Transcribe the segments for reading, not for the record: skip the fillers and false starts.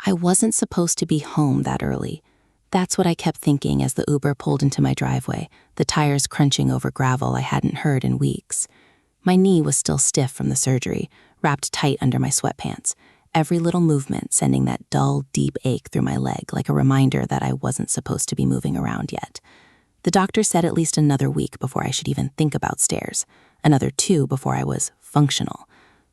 I wasn't supposed to be home that early. That's what I kept thinking as the Uber pulled into my driveway, the tires crunching over gravel I hadn't heard in weeks. My knee was still stiff from the surgery, wrapped tight under my sweatpants, every little movement sending that dull, deep ache through my leg like a reminder that I wasn't supposed to be moving around yet. The doctor said at least another week before I should even think about stairs, another 2 before I was functional.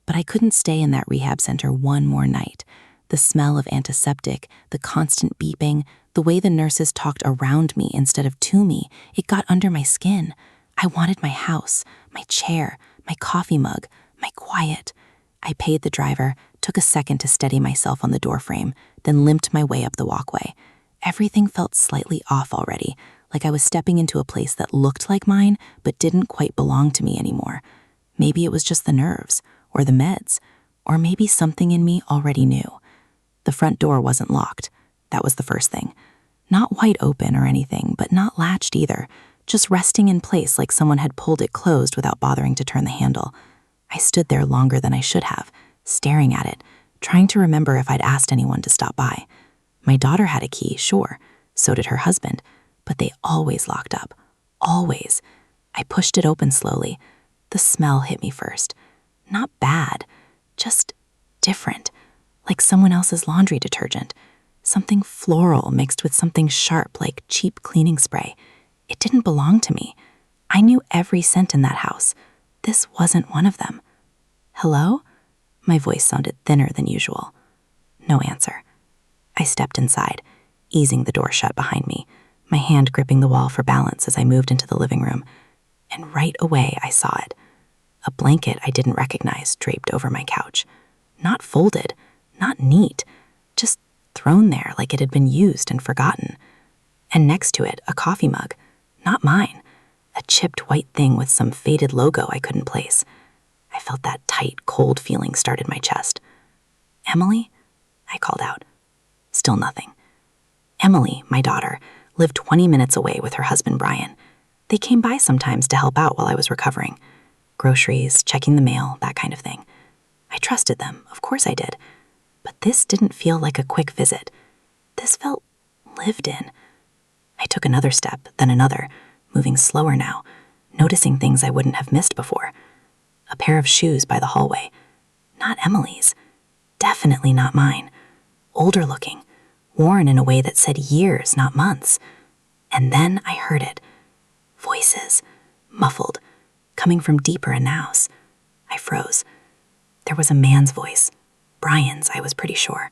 But I couldn't stay in that rehab center one more night. The smell of antiseptic, the constant beeping, the way the nurses talked around me instead of to me, it got under my skin. I wanted my house, my chair, my coffee mug, my quiet. I paid the driver, took a second to steady myself on the doorframe, then limped my way up the walkway. Everything felt slightly off already, like I was stepping into a place that looked like mine but didn't quite belong to me anymore. Maybe it was just the nerves, or the meds, or maybe something in me already knew. The front door wasn't locked. That was the first thing. Not wide open or anything, but not latched either, just resting in place like someone had pulled it closed without bothering to turn the handle. I stood there longer than I should have, staring at it, trying to remember if I'd asked anyone to stop by. My daughter had a key, sure. So did her husband, but they always locked up. Always. I pushed it open slowly. The smell hit me first. Not bad, just different. Like someone else's laundry detergent. Something floral mixed with something sharp like cheap cleaning spray. It didn't belong to me. I knew every scent in that house. This wasn't one of them. Hello? My voice sounded thinner than usual. No answer. I stepped inside, easing the door shut behind me, my hand gripping the wall for balance as I moved into the living room. And right away I saw it. A blanket I didn't recognize draped over my couch. Not folded, not neat, just thrown there like it had been used and forgotten. And next to it, a coffee mug. Not mine. A chipped white thing with some faded logo I couldn't place. I felt that tight, cold feeling start in my chest. Emily? I called out. Still nothing. Emily, my daughter, lived 20 minutes away with her husband Brian. They came by sometimes to help out while I was recovering. Groceries, checking the mail, that kind of thing. I trusted them, of course I did. But this didn't feel like a quick visit. This felt lived in. I took another step, then another, moving slower now, noticing things I wouldn't have missed before. A pair of shoes by the hallway. Not Emily's. Definitely not mine. Older looking, worn in a way that said years, not months. And then I heard it. Voices, muffled, coming from deeper in the house. I froze. There was a man's voice. Brian's, I was pretty sure.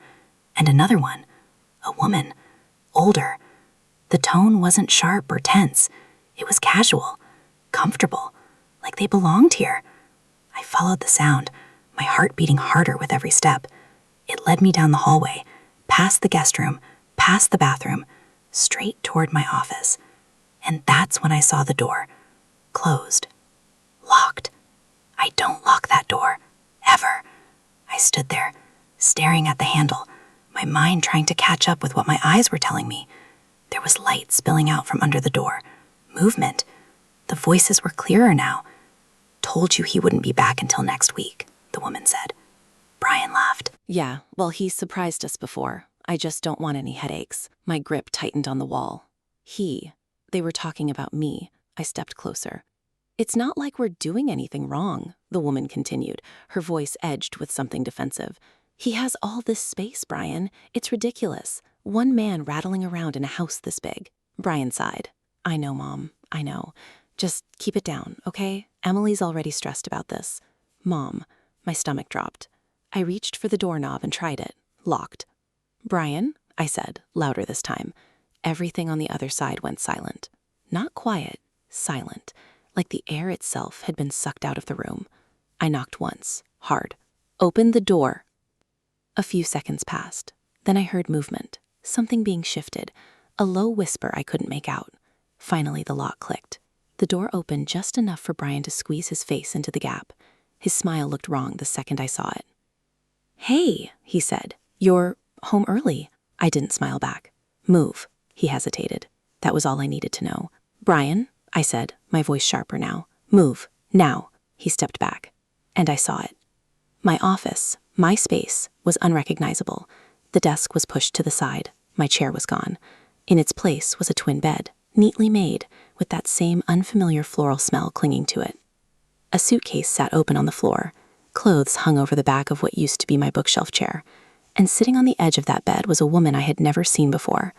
And another one. A woman. Older. The tone wasn't sharp or tense. It was casual. Comfortable. Like they belonged here. I followed the sound, my heart beating harder with every step. It led me down the hallway, past the guest room, past the bathroom, straight toward my office. And that's when I saw the door. Closed. Locked. I don't lock that door. Ever. I stood there, staring at the handle, my mind trying to catch up with what my eyes were telling me. There was light spilling out from under the door. Movement. The voices were clearer now. Told you he wouldn't be back until next week, the woman said. Brian laughed. Yeah, well, he's surprised us before. I just don't want any headaches. My grip tightened on the wall. They were talking about me. I stepped closer. It's not like we're doing anything wrong, the woman continued, her voice edged with something defensive. He has all this space, Brian. It's ridiculous. One man rattling around in a house this big. Brian sighed. I know, Mom. I know. Just keep it down, okay? Emily's already stressed about this. Mom. My stomach dropped. I reached for the doorknob and tried it. Locked. Brian, I said, louder this time. Everything on the other side went silent. Not quiet, silent, like the air itself had been sucked out of the room. I knocked once, hard. Open the door. A few seconds passed. Then I heard movement, something being shifted, a low whisper I couldn't make out. Finally, the lock clicked. The door opened just enough for Brian to squeeze his face into the gap. His smile looked wrong the second I saw it. Hey, he said. You're home early. I didn't smile back. Move. He hesitated. That was all I needed to know. Brian, I said, my voice sharper now. Move. Now. He stepped back. And I saw it. My office, my space, was unrecognizable. The desk was pushed to the side. My chair was gone. In its place was a twin bed, neatly made, with that same unfamiliar floral smell clinging to it. A suitcase sat open on the floor. Clothes hung over the back of what used to be my bookshelf chair. And sitting on the edge of that bed was a woman I had never seen before.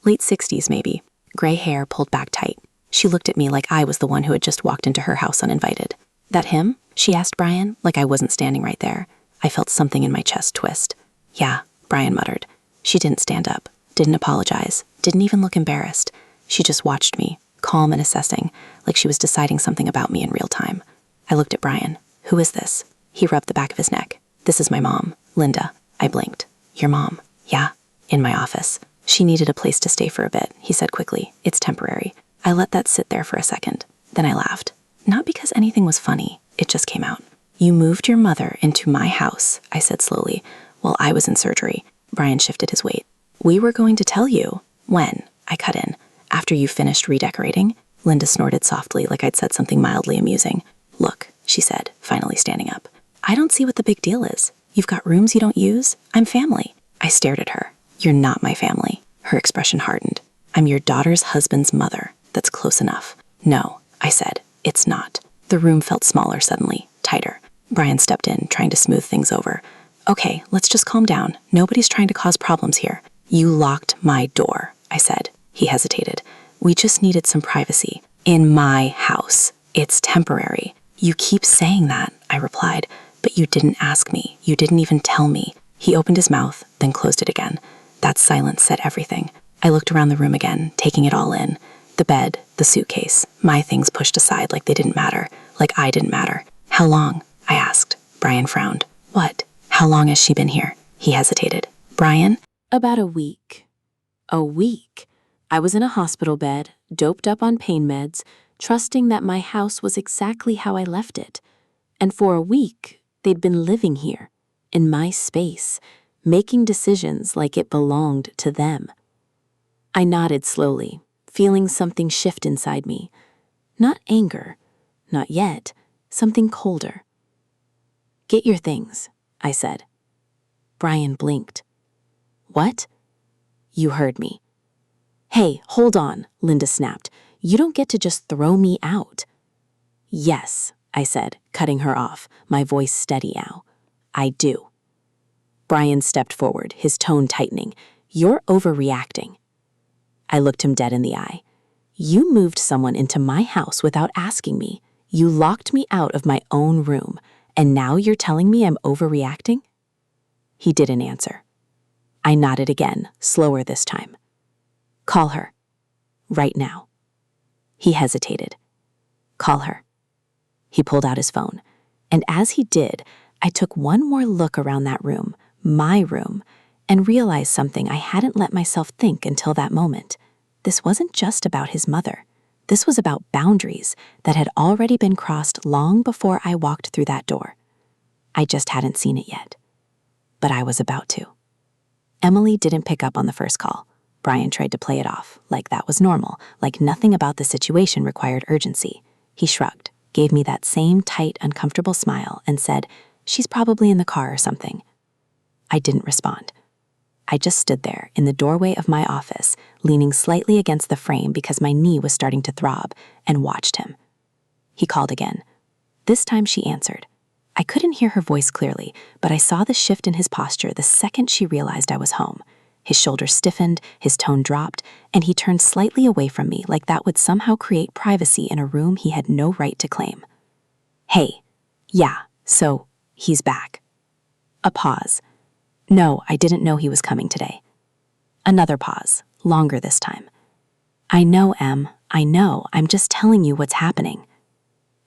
Late 60s, maybe. Gray hair pulled back tight. She looked at me like I was the one who had just walked into her house uninvited. "That him?" she asked Brian, like I wasn't standing right there. I felt something in my chest twist. "Yeah," Brian muttered. She didn't stand up, didn't apologize, didn't even look embarrassed. She just watched me, calm and assessing, like she was deciding something about me in real time. I looked at Brian. "Who is this?" He rubbed the back of his neck. "This is my mom, Linda." I blinked. "Your mom?" "Yeah, in my office." "She needed a place to stay for a bit," he said quickly. "It's temporary." I let that sit there for a second. Then I laughed. Not because anything was funny, it just came out. "You moved your mother into my house," I said slowly, "while I was in surgery." Brian shifted his weight. "We were going to tell you." "When?" I cut in. "After you finished redecorating?" Linda snorted softly like I'd said something mildly amusing. "Look," she said, finally standing up. "I don't see what the big deal is. You've got rooms you don't use. I'm family." I stared at her. "You're not my family." Her expression hardened. "I'm your daughter's husband's mother. That's close enough." "No," I said. "It's not." The room felt smaller suddenly, tighter. Brian stepped in, trying to smooth things over. "Okay, let's just calm down. Nobody's trying to cause problems here." "You locked my door," I said. He hesitated. "We just needed some privacy. In my house. It's temporary." "You keep saying that," I replied, "but you didn't ask me. You didn't even tell me." He opened his mouth, then closed it again. That silence said everything. I looked around the room again, taking it all in. The bed, the suitcase, my things pushed aside like they didn't matter, like I didn't matter. "How long?" I asked. Brian frowned. "What? How long has she been here?" He hesitated. "Brian?" About a week. A week. I was in a hospital bed, doped up on pain meds, trusting that my house was exactly how I left it. And for a week, they'd been living here, in my space, making decisions like it belonged to them. I nodded slowly, feeling something shift inside me. Not anger, not yet, something colder. "Get your things," I said. Brian blinked. "What?" "You heard me." "Hey, hold on," Linda snapped. "You don't get to just throw me out." "Yes," I said, cutting her off, my voice steady now. "I do." Brian stepped forward, his tone tightening. "You're overreacting." I looked him dead in the eye. "You moved someone into my house without asking me. You locked me out of my own room, and now you're telling me I'm overreacting?" He didn't answer. I nodded again, slower this time. "Call her. Right now." He hesitated. "Call her." He pulled out his phone, and as he did, I took one more look around that room, my room, and realized something I hadn't let myself think until that moment. This wasn't just about his mother. This was about boundaries that had already been crossed long before I walked through that door. I just hadn't seen it yet. But I was about to. Emily didn't pick up on the first call. Brian tried to play it off, like that was normal, like nothing about the situation required urgency. He shrugged, gave me that same tight, uncomfortable smile, and said, "She's probably in the car or something." I didn't respond. I just stood there in the doorway of my office, leaning slightly against the frame because my knee was starting to throb, and watched him. He called again. This time she answered. I couldn't hear her voice clearly, but I saw the shift in his posture the second she realized I was home. His shoulders stiffened, his tone dropped, and he turned slightly away from me like that would somehow create privacy in a room he had no right to claim. "Hey, yeah, so he's back." A pause. "No, I didn't know he was coming today." Another pause, longer this time. "I know, Em, I know, I'm just telling you what's happening."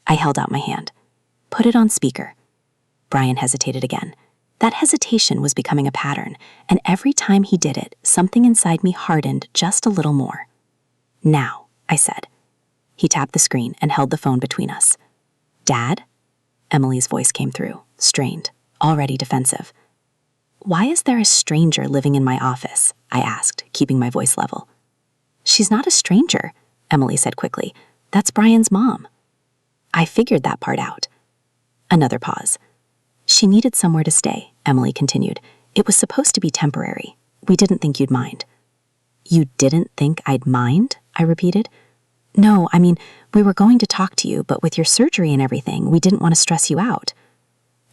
I held out my hand. "Put it on speaker." Brian hesitated again. That hesitation was becoming a pattern, and every time he did it, something inside me hardened just a little more. "Now," I said. He tapped the screen and held the phone between us. "Dad?" Emily's voice came through, strained, already defensive. "Why is there a stranger living in my office?" I asked, keeping my voice level. "She's not a stranger," Emily said quickly. "That's Brian's mom." I figured that part out. Another pause. "She needed somewhere to stay," Emily continued. It was supposed to be temporary. We didn't think you'd mind. You didn't think I'd mind? I repeated. No, I mean, we were going to talk to you, but with your surgery and everything, we didn't want to stress you out.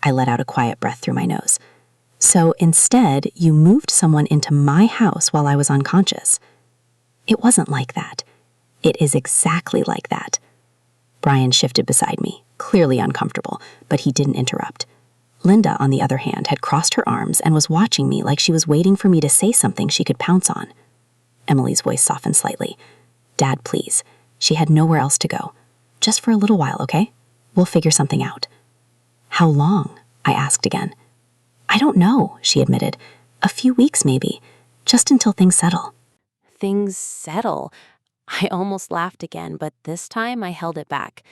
I let out a quiet breath through my nose. So instead, you moved someone into my house while I was unconscious. It wasn't like that. It is exactly like that. Brian shifted beside me, clearly uncomfortable, but he didn't interrupt. Linda, on the other hand, had crossed her arms and was watching me like she was waiting for me to say something she could pounce on. Emily's voice softened slightly. Dad, please. She had nowhere else to go. Just for a little while, okay? We'll figure something out. How long? I asked again. I don't know, she admitted. A few weeks, maybe. Just until things settle. Things settle. I almost laughed again, but this time I held it back.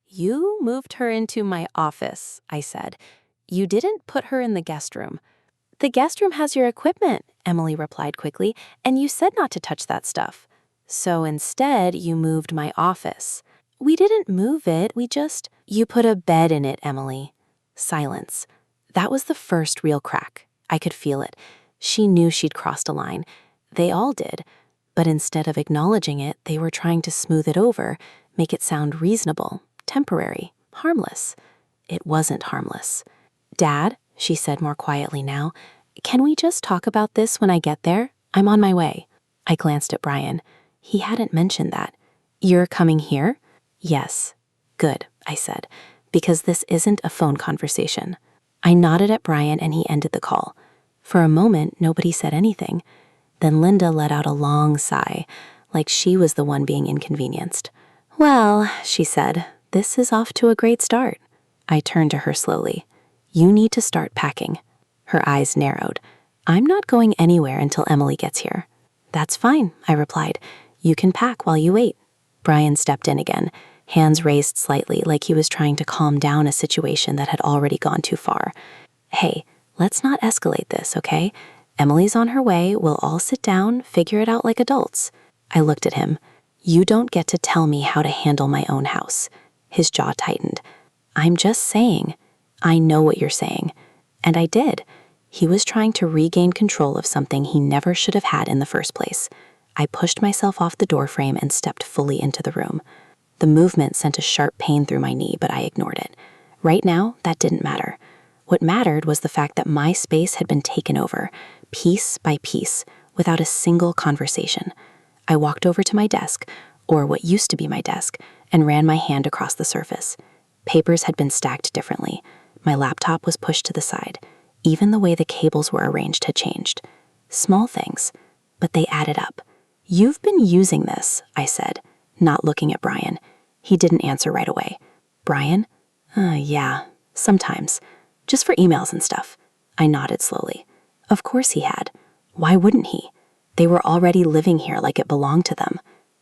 You moved her into my office, I said. You didn't put her in the guest room. The guest room has your equipment, Emily replied quickly, and you said not to touch that stuff. So instead, you moved my office. We didn't move it, You put a bed in it, Emily. Silence. That was the first real crack. I could feel it. She knew she'd crossed a line. They all did. But instead of acknowledging it, they were trying to smooth it over, make it sound reasonable, temporary, harmless. It wasn't harmless. Dad, she said more quietly now, can we just talk about this when I get there? I'm on my way. I glanced at Brian. He hadn't mentioned that. You're coming here? Yes. Good, I said, because this isn't a phone conversation. I nodded at Brian and he ended the call. For a moment, nobody said anything. Then Linda let out a long sigh, like she was the one being inconvenienced. Well, she said, this is off to a great start. I turned to her slowly. You need to start packing. Her eyes narrowed. I'm not going anywhere until Emily gets here. That's fine, I replied. You can pack while you wait. Brian stepped in again, hands raised slightly like he was trying to calm down a situation that had already gone too far. Hey, let's not escalate this, okay? Emily's on her way, we'll all sit down, figure it out like adults. I looked at him. You don't get to tell me how to handle my own house. His jaw tightened. I'm just saying. I know what you're saying. And I did. He was trying to regain control of something he never should have had in the first place. I pushed myself off the doorframe and stepped fully into the room. The movement sent a sharp pain through my knee, but I ignored it. Right now, that didn't matter. What mattered was the fact that my space had been taken over, piece by piece, without a single conversation. I walked over to my desk, or what used to be my desk, and ran my hand across the surface. Papers had been stacked differently. My laptop was pushed to the side. Even the way the cables were arranged had changed. Small things, but they added up. You've been using this, I said, not looking at Brian. He didn't answer right away. Brian? Yeah, sometimes. Just for emails and stuff. I nodded slowly. Of course he had. Why wouldn't he? They were already living here like it belonged to them.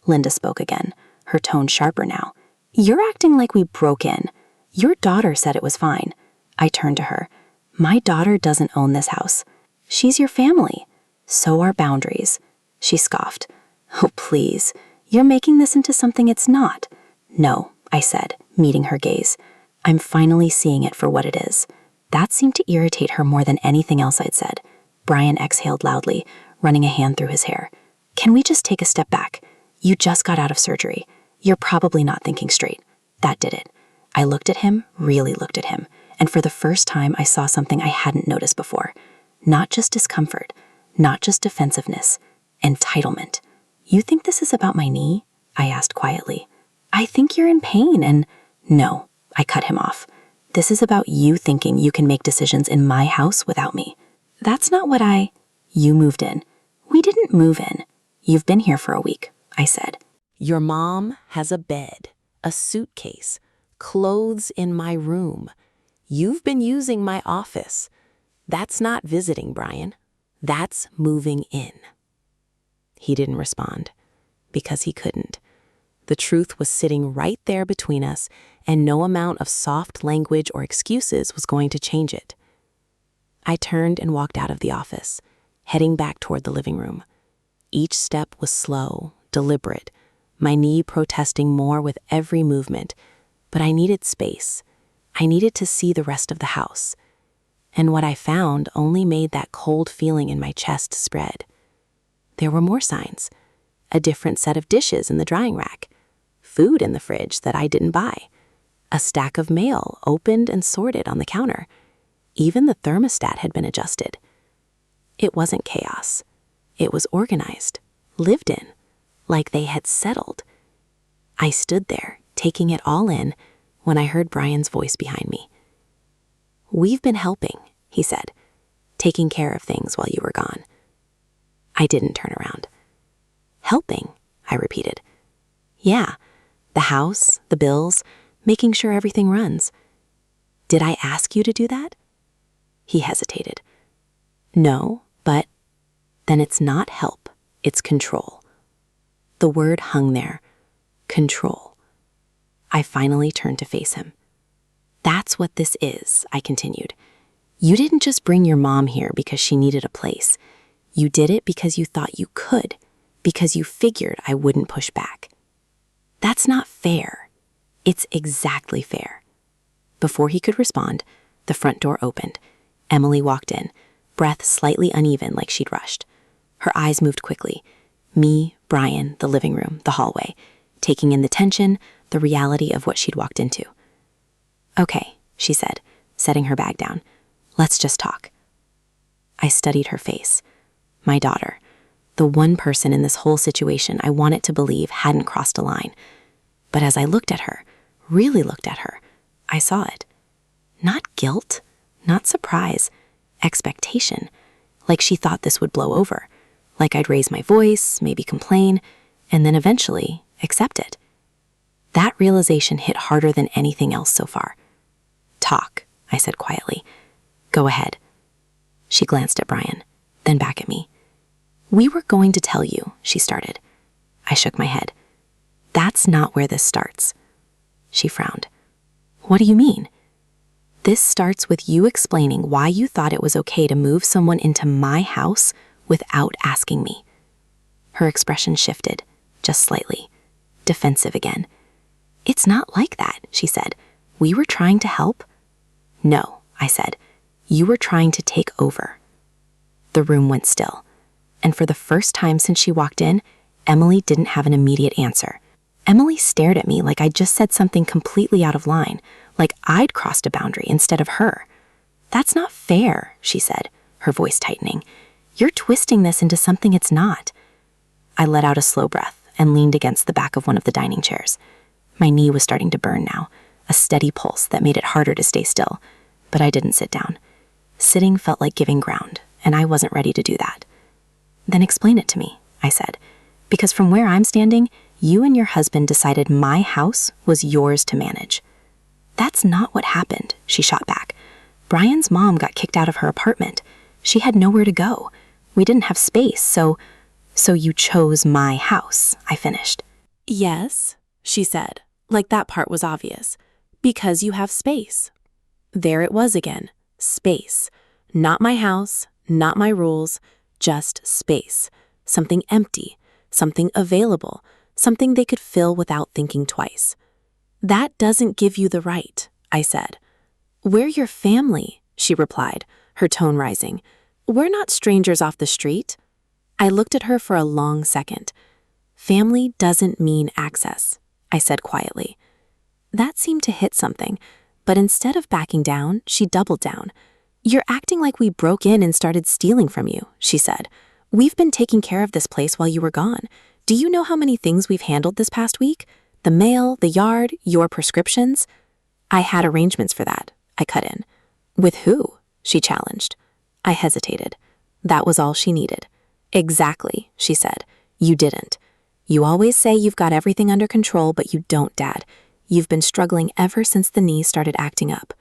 Linda spoke again, her tone sharper now. You're acting like we broke in. Your daughter said it was fine. I turned to her. My daughter doesn't own this house. She's your family. So are boundaries. She scoffed. Oh, please. You're making this into something it's not. No, I said, meeting her gaze. I'm finally seeing it for what it is. That seemed to irritate her more than anything else I'd said. Brian exhaled loudly, running a hand through his hair. Can we just take a step back? You just got out of surgery. You're probably not thinking straight. That did it. I looked at him, really looked at him, and for the first time I saw something I hadn't noticed before. Not just discomfort, not just defensiveness, entitlement. You think this is about my knee? I asked quietly. I think you're in pain and... No, I cut him off. This is about you thinking you can make decisions in my house without me. That's not what You moved in. We didn't move in. You've been here for a week, I said. Your mom has a bed, a suitcase, clothes in my room. You've been using my office. That's not visiting, Brian. That's moving in. He didn't respond, because he couldn't. The truth was sitting right there between us, and no amount of soft language or excuses was going to change it. I turned and walked out of the office, heading back toward the living room. Each step was slow, deliberate, my knee protesting more with every movement, but I needed space. I needed to see the rest of the house. and what I found only made that cold feeling in my chest spread. There were more signs. A different set of dishes in the drying rack. Food in the fridge that I didn't buy. A stack of mail opened and sorted on the counter. Even the thermostat had been adjusted. It wasn't chaos. It was organized, lived in, like they had settled. I stood there, taking it all in, when I heard Brian's voice behind me. "We've been helping," he said, "taking care of things while you were gone." I didn't turn around. "Helping," I repeated. "Yeah, the house, the bills, making sure everything runs." "Did I ask you to do that?" He hesitated. "No, but..." "Then it's not help, it's control." The word hung there. Control. I finally turned to face him. "That's what this is," I continued. "You didn't just bring your mom here because she needed a place. You did it because you thought you could, because you figured I wouldn't push back. That's not fair. It's exactly fair." Before he could respond, the front door opened. Emily walked in, breath slightly uneven like she'd rushed. Her eyes moved quickly. Me, Brian, the living room, the hallway, taking in the tension, the reality of what she'd walked into. "Okay," she said, setting her bag down. "Let's just talk." I studied her face. My daughter, the one person in this whole situation I wanted to believe hadn't crossed a line. But as I looked at her, really looked at her, I saw it. Not guilt, not surprise, expectation, like she thought this would blow over, like I'd raise my voice, maybe complain, and then eventually accept it. That realization hit harder than anything else so far. "Talk," I said quietly. "Go ahead." She glanced at Brian, then back at me. "We were going to tell you," she started. I shook my head. "That's not where this starts." She frowned. "What do you mean?" "This starts with you explaining why you thought it was okay to move someone into my house without asking me." Her expression shifted, just slightly, defensive again. "It's not like that," she said. "We were trying to help." "No," I said. "You were trying to take over." The room went still, and for the first time since she walked in, Emily didn't have an immediate answer. Emily stared at me like I'd just said something completely out of line, like I'd crossed a boundary instead of her. "That's not fair," she said, her voice tightening. "You're twisting this into something it's not." I let out a slow breath and leaned against the back of one of the dining chairs. My knee was starting to burn now, a steady pulse that made it harder to stay still, but I didn't sit down. Sitting felt like giving ground, and I wasn't ready to do that. "Then explain it to me," I said, "because from where I'm standing, you and your husband decided my house was yours to manage." "That's not what happened," she shot back. "Brian's mom got kicked out of her apartment. She had nowhere to go. We didn't have space, so you chose my house," I finished. "Yes," she said, like that part was obvious. "Because you have space." There it was again, space. Not my house, not my rules, just space. Something empty, something available, something they could fill without thinking twice. "That doesn't give you the right," I said. "We're your family," she replied, her tone rising. "We're not strangers off the street." I looked at her for a long second. "Family doesn't mean access," I said quietly. That seemed to hit something, but instead of backing down, she doubled down. "You're acting like we broke in and started stealing from you," she said. "We've been taking care of this place while you were gone. Do you know how many things we've handled this past week? The mail, the yard, your prescriptions?" "I had arrangements for that," I cut in. "With who?" she challenged. I hesitated. That was all she needed. "Exactly," she said. "You didn't. You always say you've got everything under control, but you don't, Dad. You've been struggling ever since the knee started acting up."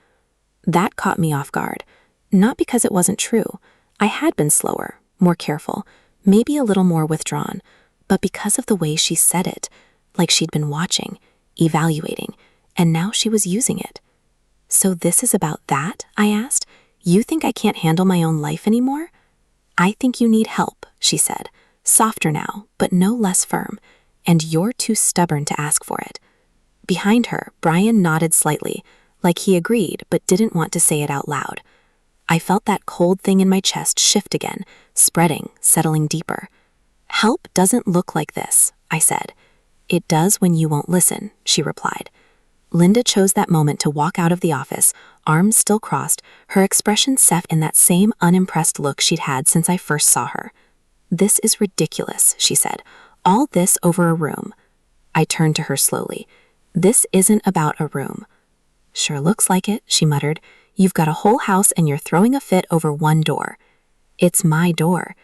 That caught me off guard. Not because it wasn't true. I had been slower, more careful, maybe a little more withdrawn, but because of the way she said it, like she'd been watching, evaluating, and now she was using it. "So this is about that?" I asked. "You think I can't handle my own life anymore?" "I think you need help," she said, softer now, but no less firm, "and you're too stubborn to ask for it." Behind her, Brian nodded slightly, like he agreed but didn't want to say it out loud. I felt that cold thing in my chest shift again, spreading, settling deeper. "Help doesn't look like this," I said. "It does when you won't listen," she replied. Linda chose that moment to walk out of the office, arms still crossed, her expression set in that same unimpressed look she'd had since I first saw her. "This is ridiculous," she said. "All this over a room." I turned to her slowly. "This isn't about a room." "Sure looks like it," she muttered. "You've got a whole house and you're throwing a fit over one door." "It's my door.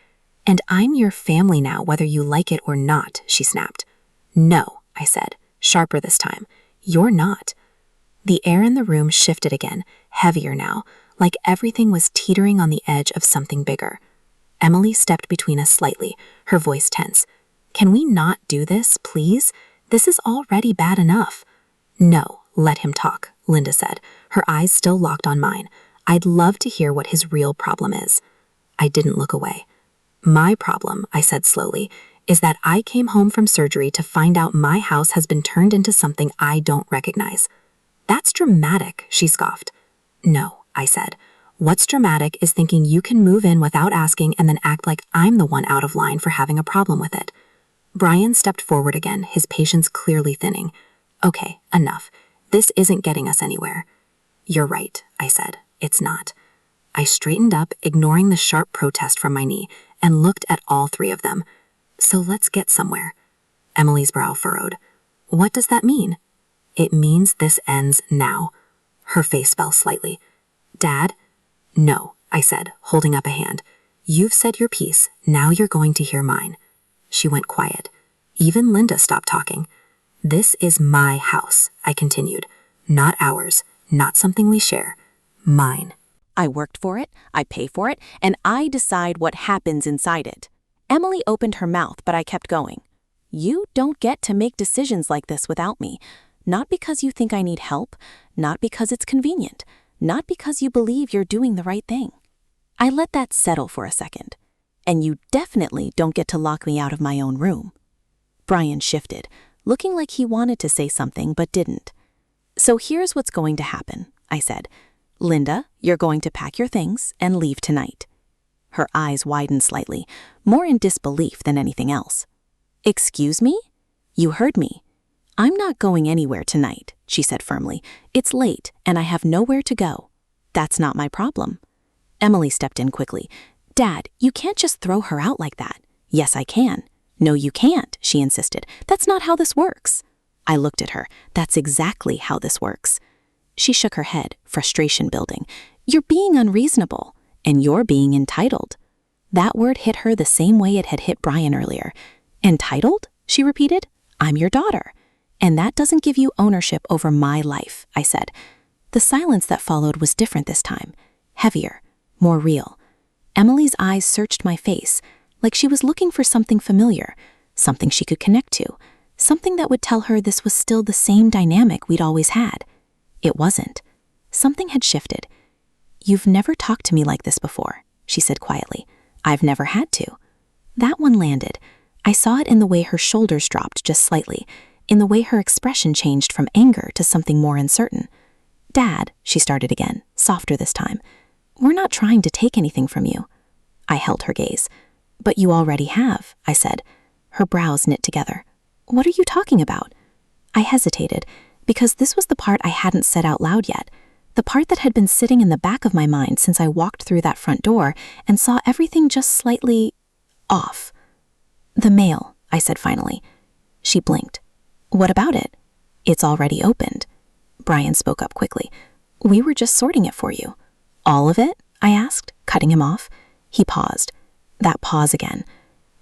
And I'm your family now, whether you like it or not," she snapped. "No," I said, sharper this time. "You're not." The air in the room shifted again, heavier now, like everything was teetering on the edge of something bigger. Emily stepped between us slightly, her voice tense. "Can we not do this, please? This is already bad enough." "No, let him talk," Linda said, her eyes still locked on mine. "I'd love to hear what his real problem is." I didn't look away. "My problem," I said slowly, "is that I came home from surgery to find out my house has been turned into something I don't recognize." "That's dramatic," she scoffed. "No," I said. "What's dramatic is thinking you can move in without asking and then act like I'm the one out of line for having a problem with it." Brian stepped forward again, his patience clearly thinning. "Okay, enough. This isn't getting us anywhere." "You're right," I said. "It's not." I straightened up, ignoring the sharp protest from my knee, and looked at all three of them. "So let's get somewhere." Emily's brow furrowed. "What does that mean?" "It means this ends now." Her face fell slightly. "Dad?" "No," I said, holding up a hand. "You've said your piece. Now you're going to hear mine." She went quiet. Even Linda stopped talking. "This is my house," I continued. "Not ours, not something we share. Mine." I worked for it, I pay for it, and I decide what happens inside it. Emily opened her mouth, but I kept going. "You don't get to make decisions like this without me. Not because you think I need help, not because it's convenient, not because you believe you're doing the right thing." I let that settle for a second. "And you definitely don't get to lock me out of my own room." Brian shifted, looking like he wanted to say something but didn't. "So here's what's going to happen," I said. "Linda, you're going to pack your things and leave tonight." Her eyes widened slightly, more in disbelief than anything else. "Excuse me? You heard me. I'm not going anywhere tonight," she said firmly. "It's late and I have nowhere to go." "That's not my problem." Emily stepped in quickly. "Dad, you can't just throw her out like that." "Yes, I can." "No, you can't," she insisted. "That's not how this works." I looked at her. "That's exactly how this works." She shook her head, frustration building. "You're being unreasonable, and you're being entitled." That word hit her the same way it had hit Brian earlier. "Entitled?" she repeated. "I'm your daughter. And that doesn't give you ownership over my life," I said. The silence that followed was different this time, heavier, more real. Emily's eyes searched my face, like she was looking for something familiar, something she could connect to, something that would tell her this was still the same dynamic we'd always had. It wasn't. Something had shifted. "You've never talked to me like this before," she said quietly. "I've never had to." That one landed. I saw it in the way her shoulders dropped just slightly, in the way her expression changed from anger to something more uncertain. "Dad," she started again, softer this time, "we're not trying to take anything from you." I held her gaze. "But you already have," I said. Her brows knit together. "What are you talking about?" I hesitated, because this was the part I hadn't said out loud yet, the part that had been sitting in the back of my mind since I walked through that front door and saw everything just slightly off. "The mail," I said finally. She blinked. "What about it?" "It's already opened." Brian spoke up quickly. "We were just sorting it for you." "All of it?" I asked, cutting him off. He paused. That pause again.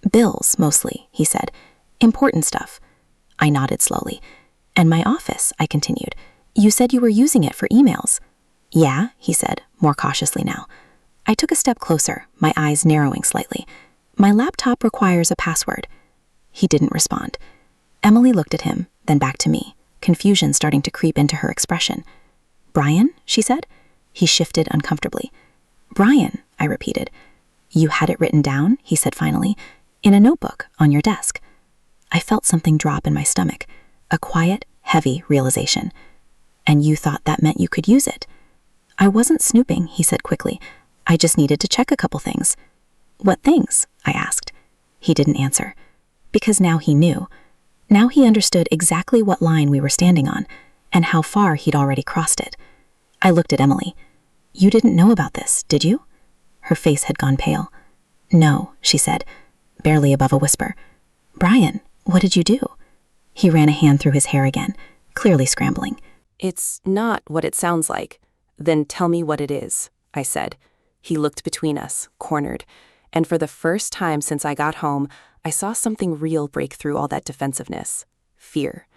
"Bills, mostly," he said. "Important stuff." I nodded slowly. "And my office," I continued. "You said you were using it for emails." "Yeah," he said, more cautiously now. I took a step closer, my eyes narrowing slightly. "My laptop requires a password." He didn't respond. Emily looked at him, then back to me, confusion starting to creep into her expression. "Brian?" she said. He shifted uncomfortably. "Brian," I repeated. "You had it written down," he said finally, "in a notebook on your desk." I felt something drop in my stomach, a quiet, heavy realization. "And you thought that meant you could use it?" "I wasn't snooping," he said quickly. I just needed to check a couple things. What things? I asked. He didn't answer. Because now he knew. Now he understood exactly what line we were standing on, and how far he'd already crossed it. I looked at Emily. You didn't know about this, did you? Her face had gone pale. No, she said, barely above a whisper. Brian, what did you do? He ran a hand through his hair again, clearly scrambling. It's not what it sounds like. Then tell me what it is, I said. He looked between us, cornered, and for the first time since I got home, I saw something real break through all that defensiveness. Fear.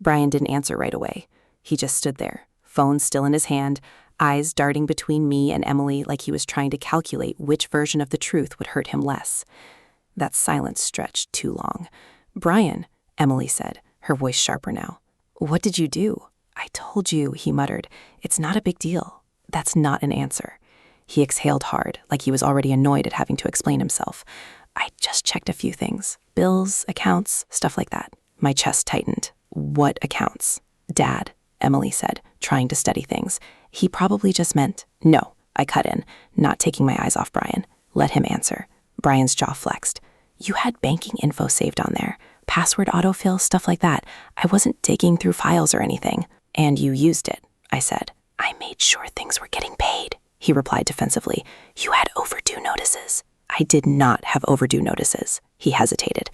Brian didn't answer right away. He just stood there, phone still in his hand, eyes darting between me and Emily like he was trying to calculate which version of the truth would hurt him less. That silence stretched too long. Brian, Emily said, her voice sharper now. What did you do? I told you, he muttered. It's not a big deal. That's not an answer. He exhaled hard, like he was already annoyed at having to explain himself. I just checked a few things. Bills, accounts, stuff like that. My chest tightened. What accounts? Dad, Emily said, trying to steady things. He probably just meant, no, I cut in, not taking my eyes off Brian. Let him answer. Brian's jaw flexed. You had banking info saved on there. Password autofill, stuff like that. I wasn't digging through files or anything. And you used it, I said. I made sure things were getting paid, he replied defensively. You had overdue notices. I did not have overdue notices. He hesitated.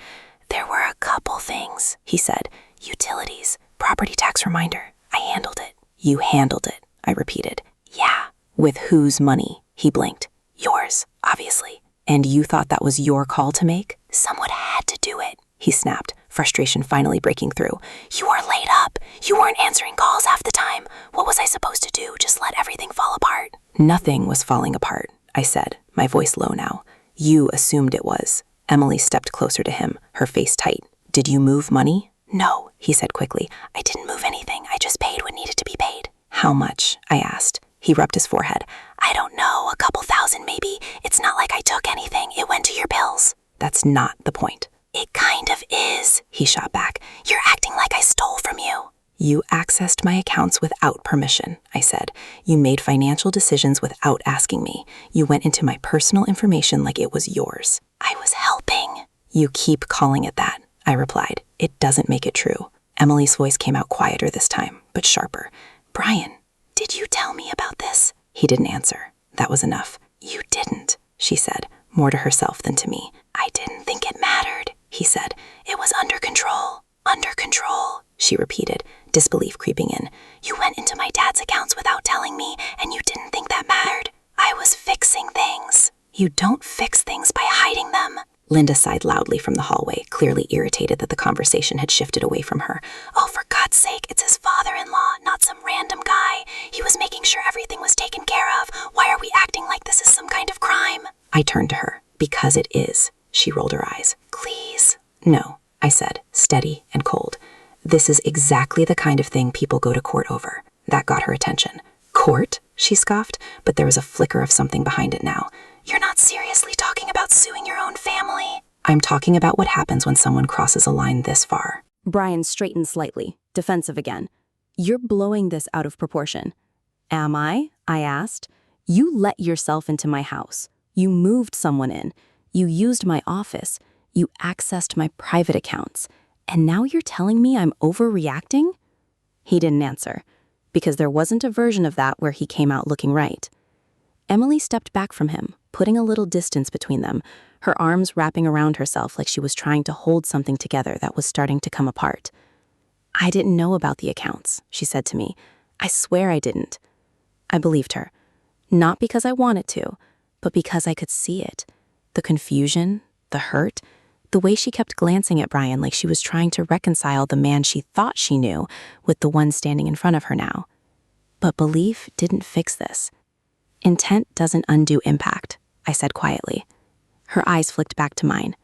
There were a couple things, he said. Utilities, property tax reminder. I handled it. You handled it, I repeated. Yeah. With whose money? He blinked. Yours, obviously. And you thought that was your call to make? Someone had to do it, he snapped, frustration finally breaking through. You were laid up. You weren't answering calls half the time. What was I supposed to do? Just let everything fall apart? Nothing was falling apart, I said, my voice low now. You assumed it was. Emily stepped closer to him, her face tight. Did you move money? No, he said quickly. I didn't move anything. I just paid what needed to be paid. How much? I asked. He rubbed his forehead. I don't know, a couple thousand maybe. It's not like I took anything. It went to your bills. That's not the point. It kind of is, he shot back. You're acting like I stole from you. You accessed my accounts without permission, I said. You made financial decisions without asking me. You went into my personal information like it was yours. I was helping. You keep calling it that, I replied. It doesn't make it true. Emily's voice came out quieter this time, but sharper. Brian, did you tell me about this? He didn't answer. That was enough. You didn't, she said, more to herself than to me. I didn't think it mattered, he said. It was under control. Under control, she repeated, disbelief creeping in. You went into my dad's accounts without telling me, and you didn't think that mattered. I was fixing things. You don't fix things by hiding them. Linda sighed loudly from the hallway, clearly irritated that the conversation had shifted away from her. Oh, for God's sake, it's his father-in-law, not some random guy. He was making sure everything was taken care of. Why are we acting like this is some kind of crime? I turned to her. Because it is. She rolled her eyes. Please. No, I said, steady and cold. This is exactly the kind of thing people go to court over. That got her attention. Court? She scoffed, but there was a flicker of something behind it now. You're not seriously talking about suing your own family? I'm talking about what happens when someone crosses a line this far. Brian straightened slightly, defensive again. You're blowing this out of proportion. Am I? I asked. You let yourself into my house. You moved someone in. You used my office. You accessed my private accounts. And now you're telling me I'm overreacting? He didn't answer, because there wasn't a version of that where he came out looking right. Emily stepped back from him, putting a little distance between them, her arms wrapping around herself like she was trying to hold something together that was starting to come apart. I didn't know about the accounts, she said to me. I swear I didn't. I believed her, not because I wanted to, but because I could see it. The confusion, the hurt, the way she kept glancing at Brian like she was trying to reconcile the man she thought she knew with the one standing in front of her now. But belief didn't fix this. Intent doesn't undo impact, I said quietly. Her eyes flicked back to mine.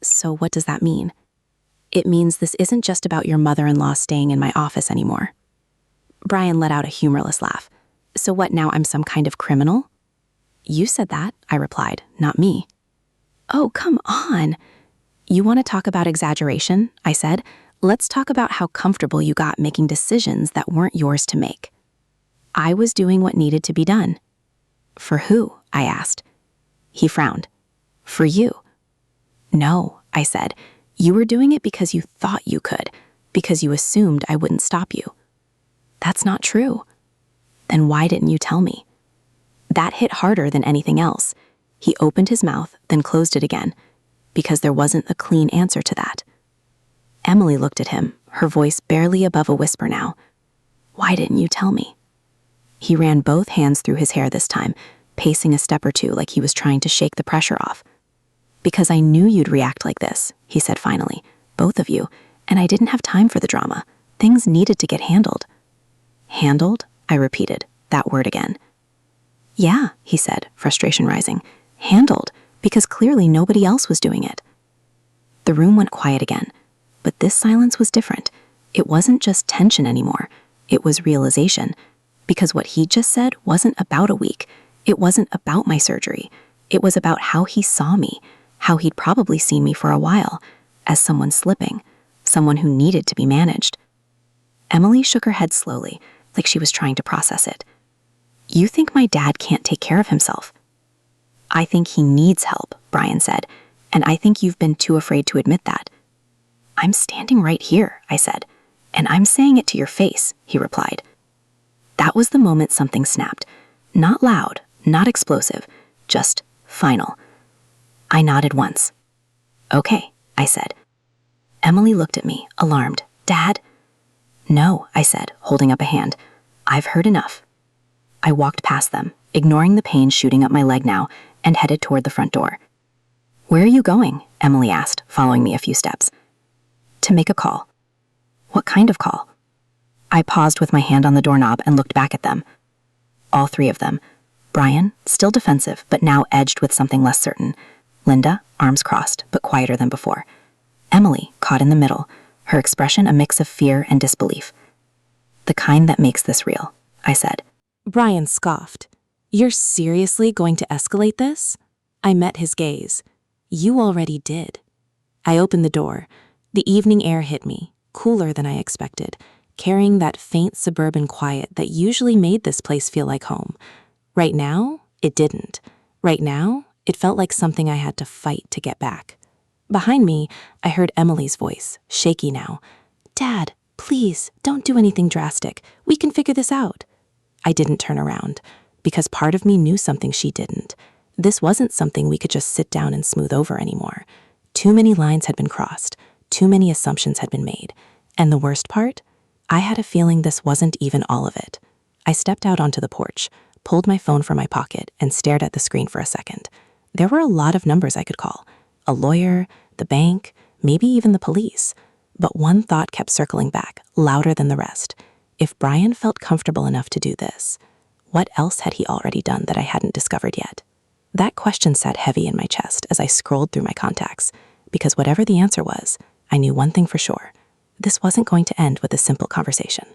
So what does that mean? It means this isn't just about your mother-in-law staying in my office anymore. Brian let out a humorless laugh. So what now, I'm some kind of criminal? You said that, I replied, not me. Oh, come on. You want to talk about exaggeration? I said. Let's talk about how comfortable you got making decisions that weren't yours to make. I was doing what needed to be done. For who? I asked. He frowned. For you. No, I said. You were doing it because you thought you could, because you assumed I wouldn't stop you. That's not true. Then why didn't you tell me? That hit harder than anything else. He opened his mouth, then closed it again, because there wasn't a clean answer to that. Emily looked at him, her voice barely above a whisper now. Why didn't you tell me? He ran both hands through his hair this time, pacing a step or two like he was trying to shake the pressure off. Because I knew you'd react like this, he said finally, both of you, and I didn't have time for the drama. Things needed to get handled. Handled? I repeated, that word again. Yeah, he said, frustration rising. Handled, because clearly nobody else was doing it. The room went quiet again, but this silence was different. It wasn't just tension anymore. It was realization, because what he just said wasn't about a week. It wasn't about my surgery. It was about how he saw me, how he'd probably seen me for a while, as someone slipping, someone who needed to be managed. Emily shook her head slowly, like she was trying to process it. You think my dad can't take care of himself? I think he needs help, Brian said, and I think you've been too afraid to admit that. I'm standing right here, I said, and I'm saying it to your face, he replied. That was the moment something snapped. Not loud, not explosive, just final. I nodded once. Okay, I said. Emily looked at me, alarmed. Dad? No, I said, holding up a hand. I've heard enough. I walked past them, ignoring the pain shooting up my leg now, and headed toward the front door. Where are you going? Emily asked, following me a few steps. To make a call. What kind of call? I paused with my hand on the doorknob and looked back at them. All three of them. Brian, still defensive, but now edged with something less certain. Linda, arms crossed, but quieter than before. Emily, caught in the middle, her expression a mix of fear and disbelief. The kind that makes this real, I said. Brian scoffed. You're seriously going to escalate this? I met his gaze. You already did. I opened the door. The evening air hit me, cooler than I expected, carrying that faint suburban quiet that usually made this place feel like home. Right now, it didn't. Right now, it felt like something I had to fight to get back. Behind me, I heard Emily's voice, shaky now. Dad, please, don't do anything drastic. We can figure this out. I didn't turn around, because part of me knew something she didn't. This wasn't something we could just sit down and smooth over anymore. Too many lines had been crossed, too many assumptions had been made. And the worst part? I had a feeling this wasn't even all of it. I stepped out onto the porch, pulled my phone from my pocket, and stared at the screen for a second. There were a lot of numbers I could call. A lawyer, the bank, maybe even the police. But one thought kept circling back, louder than the rest. If Brian felt comfortable enough to do this, what else had he already done that I hadn't discovered yet? That question sat heavy in my chest as I scrolled through my contacts, because whatever the answer was, I knew one thing for sure. This wasn't going to end with a simple conversation.